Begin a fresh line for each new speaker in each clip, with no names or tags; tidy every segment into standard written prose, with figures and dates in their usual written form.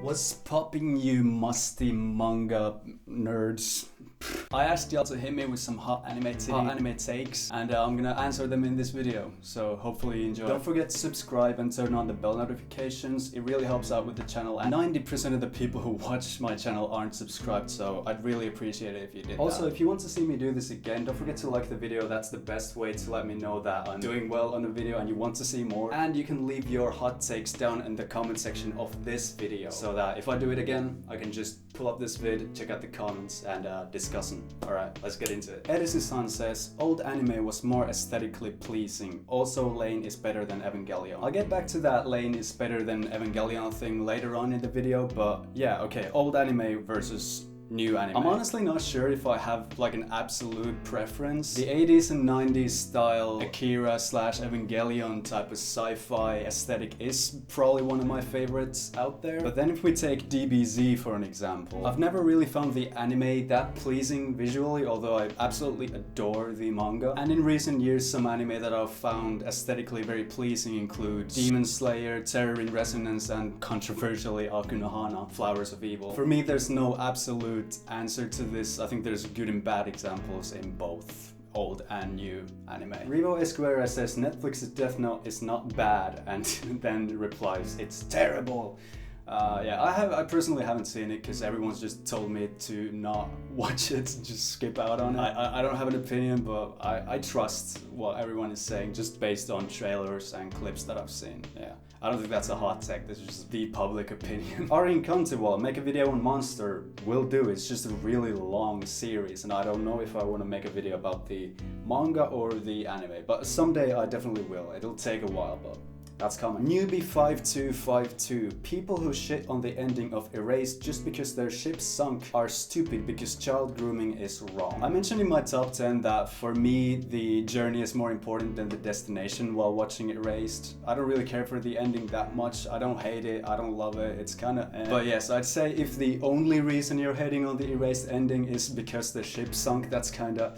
What's popping, you musty manga nerds? I asked y'all to hit me with some hot anime takes, and I'm gonna answer them in this video, so hopefully you enjoy. Don't forget to subscribe and turn on the bell notifications. It really helps out with the channel, and 90% of the people who watch my channel aren't subscribed, so I'd really appreciate it if you did. Also, if you want to see me do this again, don't forget to like the video. That's the best way to let me know that I'm doing well on the video and you want to see more. And you can leave your hot takes down in the comment section of this video, so that if I do it again, I can just pull up this vid, check out the comments, and discuss them. Alright, let's get into it. Edison says, old anime was more aesthetically pleasing. Also, Lane is better than Evangelion. I'll get back to that Lane is better than Evangelion thing later on in the video, but yeah, okay, old anime versus new anime. I'm honestly not sure if I have like an absolute preference. The 80s and 90s style Akira / Evangelion type of sci-fi aesthetic is probably one of my favorites out there. But then if we take DBZ for an example, I've never really found the anime that pleasing visually, although I absolutely adore the manga. And in recent years, some anime that I've found aesthetically very pleasing include Demon Slayer, Terror in Resonance, and controversially Akunohana, Flowers of Evil. For me, there's no absolute answer to this. I think there's good and bad examples in both old and new anime. Revo Esquera says Netflix's Death Note is not bad, and then replies, it's terrible. Yeah, I personally haven't seen it because everyone's just told me to not watch it, just skip out on it. I don't have an opinion, but I trust what everyone is saying just based on trailers and clips that I've seen. Yeah, I don't think that's a hot take, this is just the public opinion. Arin Contiwal, make a video on Monster. Will do, it's just a really long series and I don't know if I want to make a video about the manga or the anime, but someday I definitely will. It'll take a while, but that's coming. Newbie5252. People who shit on the ending of Erased just because their ship sunk are stupid because child grooming is wrong. I mentioned in my top 10 that for me the journey is more important than the destination while watching Erased. I don't really care for the ending that much. I don't hate it, I don't love it, it's kinda But yes, I'd say if the only reason you're hating on the Erased ending is because the ship sunk, that's kinda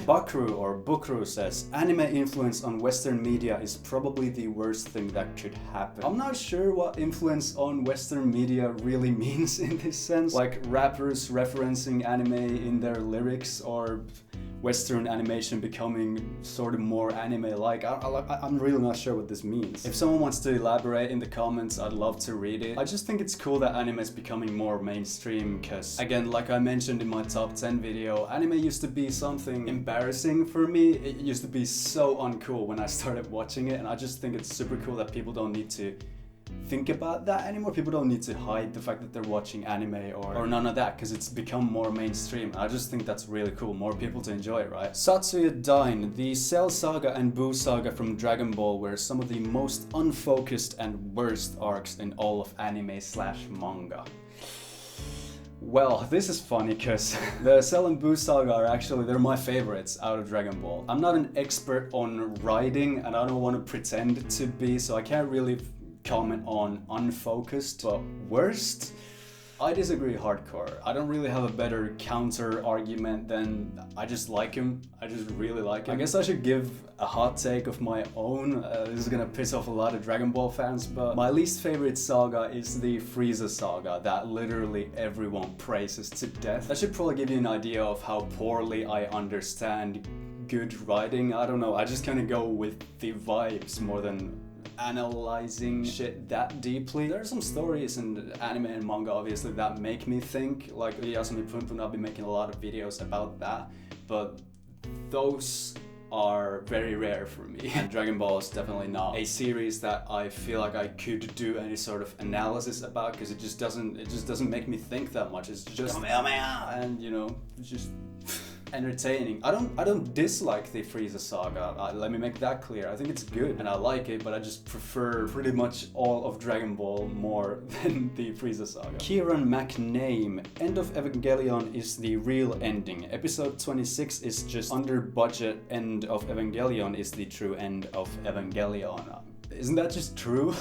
Bukru says, anime influence on Western media is probably the worst thing that could happen. I'm not sure what influence on Western media really means in this sense. Like rappers referencing anime in their lyrics, or Western animation becoming sort of more anime-like. I'm really not sure what this means. If someone wants to elaborate in the comments, I'd love to read it. I just think it's cool that anime is becoming more mainstream because, again, like I mentioned in my top 10 video, anime used to be something embarrassing for me. It used to be so uncool when I started watching it, and I just think it's super cool that people don't need to think about that anymore. People don't need to hide the fact that they're watching anime or none of that, because it's become more mainstream. I just think that's really cool. More people to enjoy it, right? Satsuya Dine, the Cell Saga and Buu Saga from Dragon Ball were some of the most unfocused and worst arcs in all of anime / manga. Well, this is funny because the Cell and Buu Saga are actually, they're my favorites out of Dragon Ball. I'm not an expert on writing and I don't want to pretend to be, so I can't really comment on unfocused, but worst? I disagree hardcore. I don't really have a better counter argument than I just like him. I just really like him. I guess I should give a hot take of my own. This is gonna piss off a lot of Dragon Ball fans, but my least favorite saga is the Frieza saga that literally everyone praises to death. That should probably give you an idea of how poorly I understand good writing. I don't know, I just kind of go with the vibes more than analyzing shit that deeply. There are some stories in anime and manga obviously that make me think, like Yasumi Punpun. I'll be making a lot of videos about that, but those are very rare for me. And Dragon Ball is definitely not a series that I feel like I could do any sort of analysis about, because it just doesn't make me think that much. It's just and you know, it's just entertaining. I don't dislike the Frieza saga. Let me make that clear. I think it's good and I like it, but I just prefer pretty much all of Dragon Ball more than the Frieza saga. Kieran McName, end of Evangelion is the real ending. Episode 26 is just under budget. End of Evangelion is the true end of Evangelion. Isn't that just true?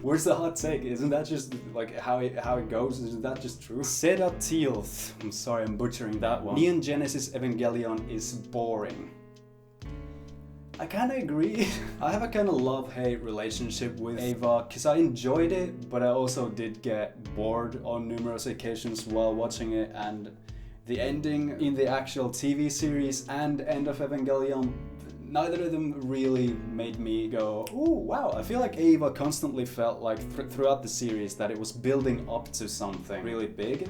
Where's the hot take? Isn't that just like how it goes? Isn't that just true? Seda Tealth, I'm sorry I'm butchering that one. Neon Genesis Evangelion is boring. I kind of agree. I have a kind of love-hate relationship with Ava because I enjoyed it, but I also did get bored on numerous occasions while watching it, and the ending in the actual TV series and end of Evangelion, neither of them really made me go, oh wow. I feel like Ava constantly felt like throughout the series that it was building up to something really big,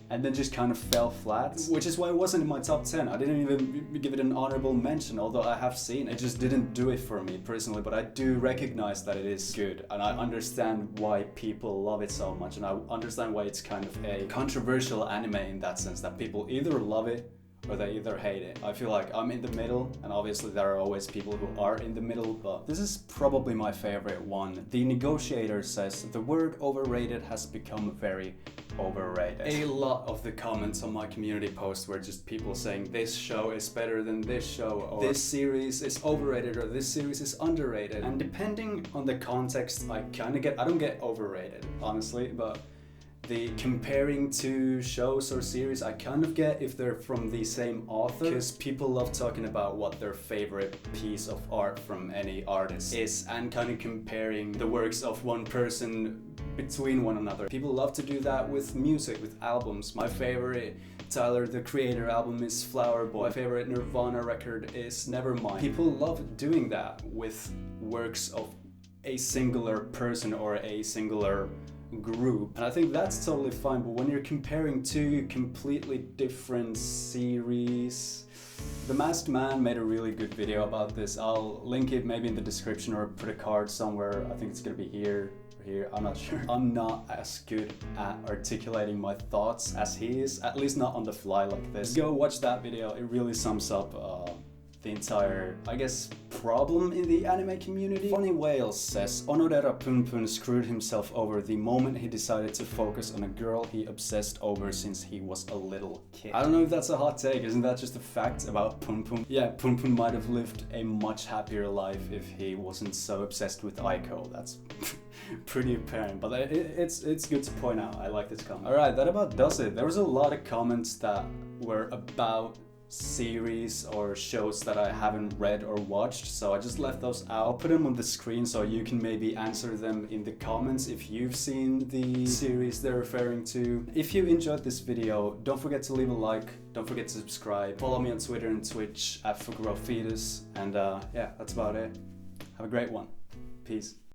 and then just kind of fell flat, which is why it wasn't in my top 10. I didn't even give it an honorable mention, although I have seen it. It just didn't do it for me personally, but I do recognize that it is good, and I understand why people love it so much, and I understand why it's kind of a controversial anime in that sense, that people either love it or they either hate it. I feel like I'm in the middle, and obviously there are always people who are in the middle, but this is probably my favorite one. The Negotiator says, the word overrated has become very overrated. A lot of the comments on my community post were just people saying this show is better than this show, or this series is overrated, or this series is underrated. And depending on the context, I don't get overrated, honestly, but the comparing to shows or series, I kind of get if they're from the same author, because people love talking about what their favorite piece of art from any artist is, and kind of comparing the works of one person between one another. People love to do that with music, with albums. My favorite Tyler, the Creator album is Flower Boy. My favorite Nirvana record is Nevermind. People love doing that with works of a singular person or a singular group, and I think that's totally fine. But when you're comparing two completely different series, The Masked Man made a really good video about this. I'll link it maybe in the description or put a card somewhere. I think it's gonna be here or here, I'm not sure. I'm not as good at articulating my thoughts as he is, at least not on the fly like this. Go watch that video, it really sums up the entire, I guess, problem in the anime community. Funny Whales says, Onodera Punpun screwed himself over the moment he decided to focus on a girl he obsessed over since he was a little kid. I don't know if that's a hot take, isn't that just a fact about Punpun? Yeah, Punpun might have lived a much happier life if he wasn't so obsessed with Aiko. That's pretty apparent, but it's good to point out. I like this comment. Alright, that about does it. There was a lot of comments that were about series or shows that I haven't read or watched, so I just left those out. I'll put them on the screen so you can maybe answer them in the comments if you've seen the series they're referring to. If you enjoyed this video, don't forget to leave a like, don't forget to subscribe, follow me on Twitter and Twitch at fukurou fetus, and yeah, that's about it. Have a great one. Peace.